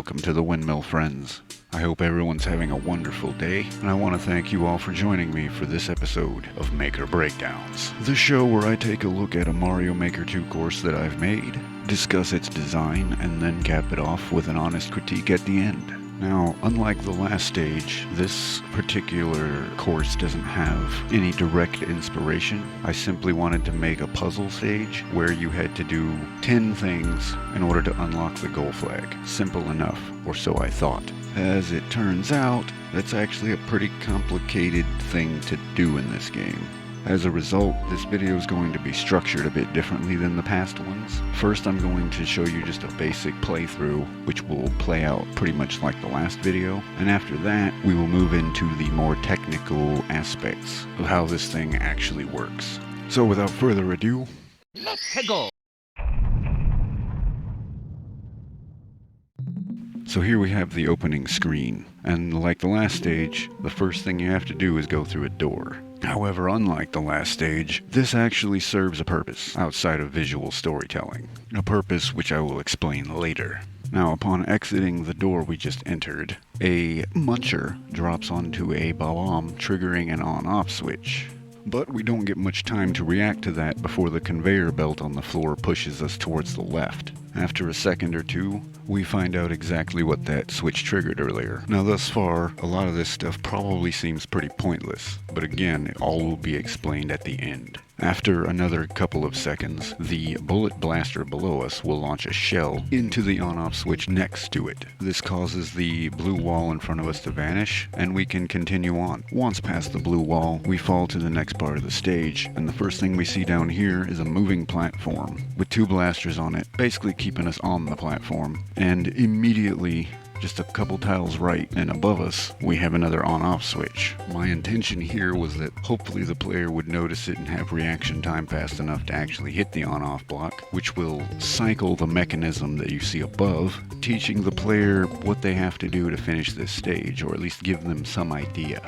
welcome to the Windmill Friends. I hope everyone's having a wonderful day, and I want to thank you all for joining me for this episode of Maker Breakdowns, the show where I take a look at a Mario Maker 2 course that I've made, discuss its design, and then cap it off with an honest critique at the end. Now, unlike the last stage, this particular course doesn't have any direct inspiration. I simply wanted to make a puzzle stage where you had to do 10 things in order to unlock the goal flag. Simple enough, or so I thought. As it turns out, that's actually a pretty complicated thing to do in this game. As a result, this video is going to be structured a bit differently than the past ones. First, I'm going to show you just a basic playthrough, which will play out pretty much like the last video. And after that, we will move into the more technical aspects of how this thing actually works. So without further ado, let's go! So here we have the opening screen, and like the last stage, the first thing you have to do is go through a door. However, unlike the last stage, this actually serves a purpose outside of visual storytelling, a purpose which I will explain later. Now, upon exiting the door we just entered, a muncher drops onto a bomb, triggering an on-off switch. But we don't get much time to react to that before the conveyor belt on the floor pushes us towards the left. After a second or two, we find out exactly what that switch triggered earlier. Now thus far, a lot of this stuff probably seems pretty pointless, but again, it all will be explained at the end. After another couple of seconds, the bullet blaster below us will launch a shell into the on-off switch next to it. This causes the blue wall in front of us to vanish, and we can continue on. Once past the blue wall, we fall to the next part of the stage, and the first thing we see down here is a moving platform with two blasters on it, basically keeping us on the platform. And immediately, just a couple tiles right and above us, we have another on-off switch. My intention here was that hopefully the player would notice it and have reaction time fast enough to actually hit the on-off block, which will cycle the mechanism that you see above, teaching the player what they have to do to finish this stage, or at least give them some idea.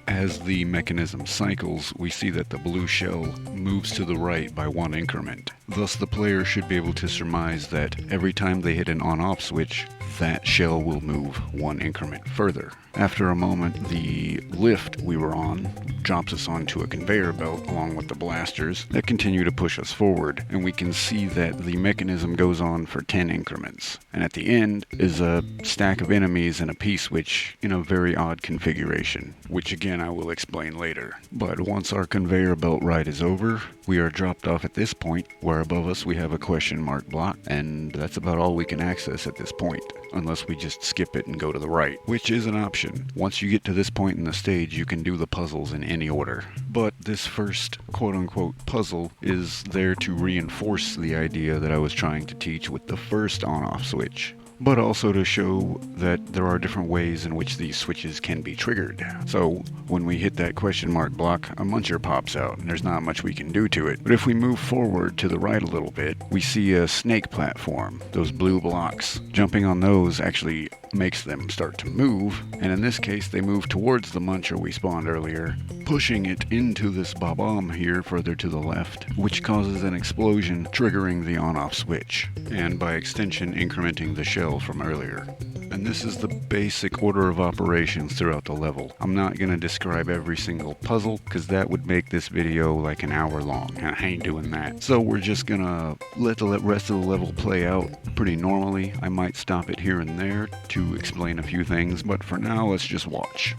As the mechanism cycles, we see that the blue shell moves to the right by one increment. Thus the player should be able to surmise that every time they hit an on-off switch, that shell will move one increment further. After a moment, the lift we were on drops us onto a conveyor belt along with the blasters that continue to push us forward, and we can see that the mechanism goes on for 10 increments. And at the end is a stack of enemies and a P-switch in a very odd configuration, which again I will explain later. But once our conveyor belt ride is over, we are dropped off at this point, where above us we have a question mark block, and that's about all we can access at this point, unless we just skip it and go to the right, which is an option. Once you get to this point in the stage, you can do the puzzles in any order. But this first quote-unquote puzzle is there to reinforce the idea that I was trying to teach with the first on-off switch, but also to show that there are different ways in which these switches can be triggered. So when we hit that question mark block, a muncher pops out, and there's not much we can do to it. But if we move forward to the right a little bit, we see a snake platform, those blue blocks. Jumping on those actually makes them start to move, and in this case they move towards the muncher we spawned earlier, pushing it into this bomb here further to the left, which causes an explosion, triggering the on-off switch, and by extension incrementing the shell from earlier. And this is the basic order of operations throughout the level. I'm not going to describe every single puzzle, because that would make this video like an hour long, and I ain't doing that. So we're just gonna let the rest of the level play out pretty normally. I might stop it here and there to explain a few things, but for now let's just watch.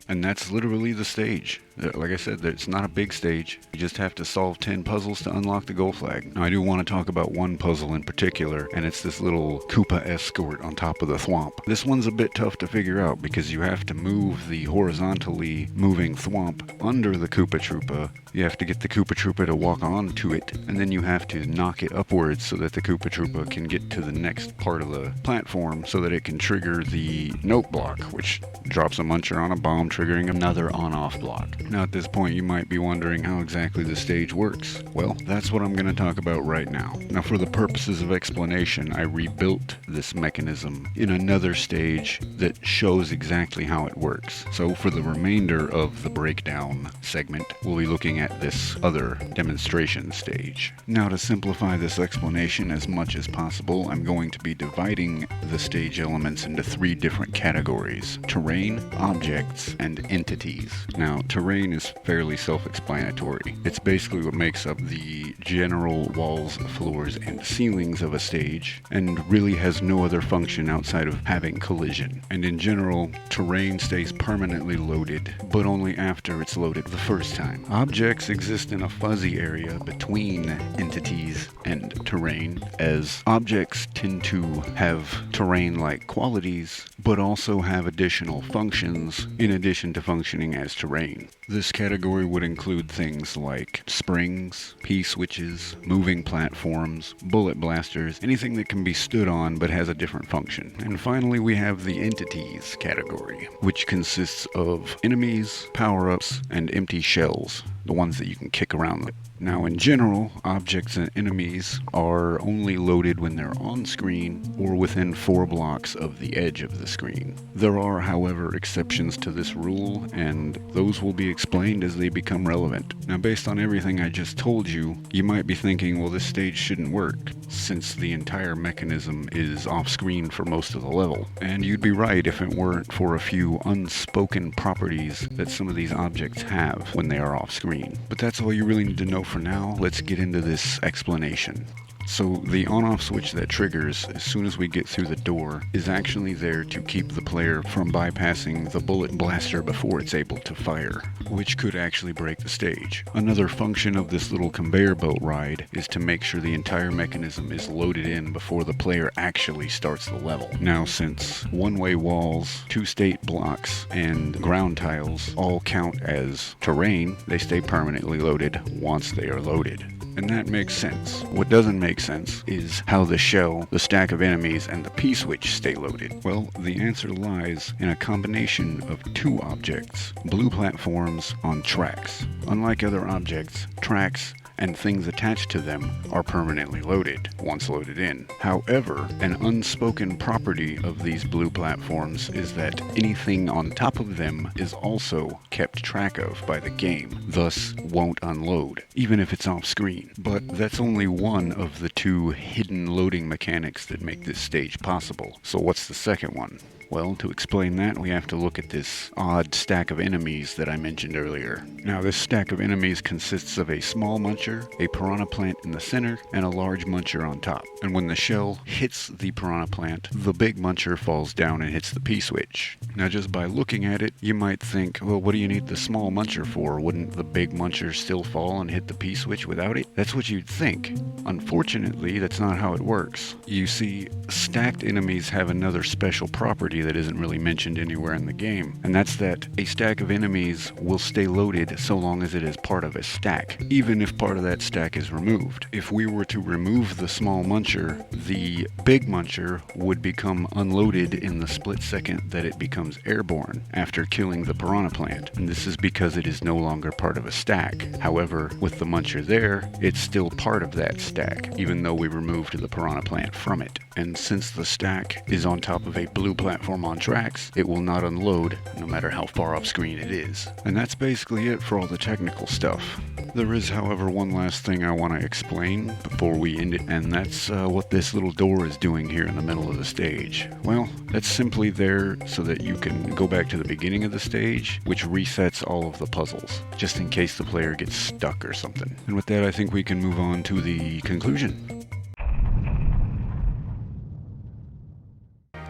And that's literally the stage. Like I said, it's not a big stage. You just have to solve 10 puzzles to unlock the gold flag. Now, I do want to talk about one puzzle in particular, and it's this little Koopa escort on top of the thwomp. This one's a bit tough to figure out because you have to move the horizontally moving thwomp under the Koopa Troopa. You have to get the Koopa Troopa to walk onto it, and then you have to knock it upwards so that the Koopa Troopa can get to the next part of the platform so that it can trigger the note block, which drops a muncher on a bomb, triggering another on-off block. Now at this point you might be wondering how exactly the stage works. Well, that's what I'm going to talk about right now. Now for the purposes of explanation, I rebuilt this mechanism in another stage that shows exactly how it works. So for the remainder of the breakdown segment, we'll be looking at this other demonstration stage. Now to simplify this explanation as much as possible, I'm going to be dividing the stage elements into 3 different categories: terrain, objects, and entities. Now terrain is fairly self-explanatory. It's basically what makes up the general walls, floors, and ceilings of a stage, and really has no other function outside of having collision. And in general, terrain stays permanently loaded, but only after it's loaded the first time. Objects exist in a fuzzy area between entities and terrain, as objects tend to have terrain-like qualities, but also have additional functions in addition to functioning as terrain. This category would include things like springs, P-switches, moving platforms, bullet blasters, anything that can be stood on but has a different function. And finally we have the entities category, which consists of enemies, power-ups, and empty shells, the ones that you can kick around. Now in general, objects and enemies are only loaded when they're on screen or within 4 blocks of the edge of the screen. There are, however, exceptions to this rule, and those will be explained as they become relevant. Now based on everything I just told you, you might be thinking, well, this stage shouldn't work, since the entire mechanism is off screen for most of the level. And you'd be right if it weren't for a few unspoken properties that some of these objects have when they are off screen. But that's all you really need to know for now. Let's get into this explanation. So the on-off switch that triggers as soon as we get through the door is actually there to keep the player from bypassing the bullet blaster before it's able to fire, which could actually break the stage. Another function of this little conveyor belt ride is to make sure the entire mechanism is loaded in before the player actually starts the level. Now since one-way walls, 2 state blocks, and ground tiles all count as terrain, they stay permanently loaded once they are loaded. And that makes sense. What doesn't make sense is how the shell, the stack of enemies, and the P-switch stay loaded. Well, the answer lies in a combination of 2 objects, blue platforms on tracks. Unlike other objects, tracks and things attached to them are permanently loaded once loaded in. However, an unspoken property of these blue platforms is that anything on top of them is also kept track of by the game, thus won't unload, even if it's off screen. But that's only one of the 2 hidden loading mechanics that make this stage possible. So what's the second one? Well, to explain that, we have to look at this odd stack of enemies that I mentioned earlier. Now, this stack of enemies consists of a small muncher, a piranha plant in the center, and a large muncher on top. And when the shell hits the piranha plant, the big muncher falls down and hits the P-switch. Now, just by looking at it, you might think, well, what do you need the small muncher for? Wouldn't the big muncher still fall and hit the P-switch without it? That's what you'd think. Unfortunately, that's not how it works. You see, stacked enemies have another special property that isn't really mentioned anywhere in the game, and that's that a stack of enemies will stay loaded so long as it is part of a stack, even if part of that stack is removed. If we were to remove the small muncher, the big muncher would become unloaded in the split second that it becomes airborne after killing the piranha plant, and this is because it is no longer part of a stack. However, with the muncher there, it's still part of that stack, even though we removed the piranha plant from it. And since the stack is on top of a blue platform on tracks, it will not unload no matter how far off screen it is. And that's basically it for all the technical stuff. There is, however, one last thing I want to explain before we end it, and that's what this little door is doing here in the middle of the stage. Well, that's simply there so that you can go back to the beginning of the stage, which resets all of the puzzles, just in case the player gets stuck or something. And with that, I think we can move on to the conclusion.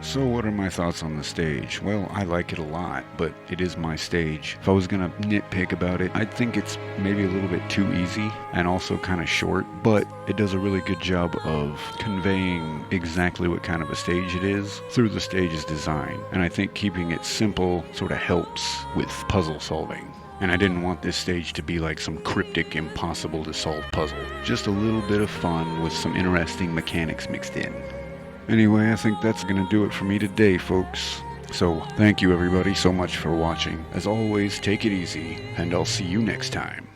So what are my thoughts on the stage? Well, I like it a lot, but it is my stage. If I was gonna nitpick about it, I think it's maybe a little bit too easy and also kind of short, but it does a really good job of conveying exactly what kind of a stage it is through the stage's design. And I think keeping it simple sort of helps with puzzle solving. And I didn't want this stage to be like some cryptic, impossible to solve puzzle. Just a little bit of fun with some interesting mechanics mixed in. Anyway, I think that's going to do it for me today, folks. So, thank you everybody so much for watching. As always, take it easy, and I'll see you next time.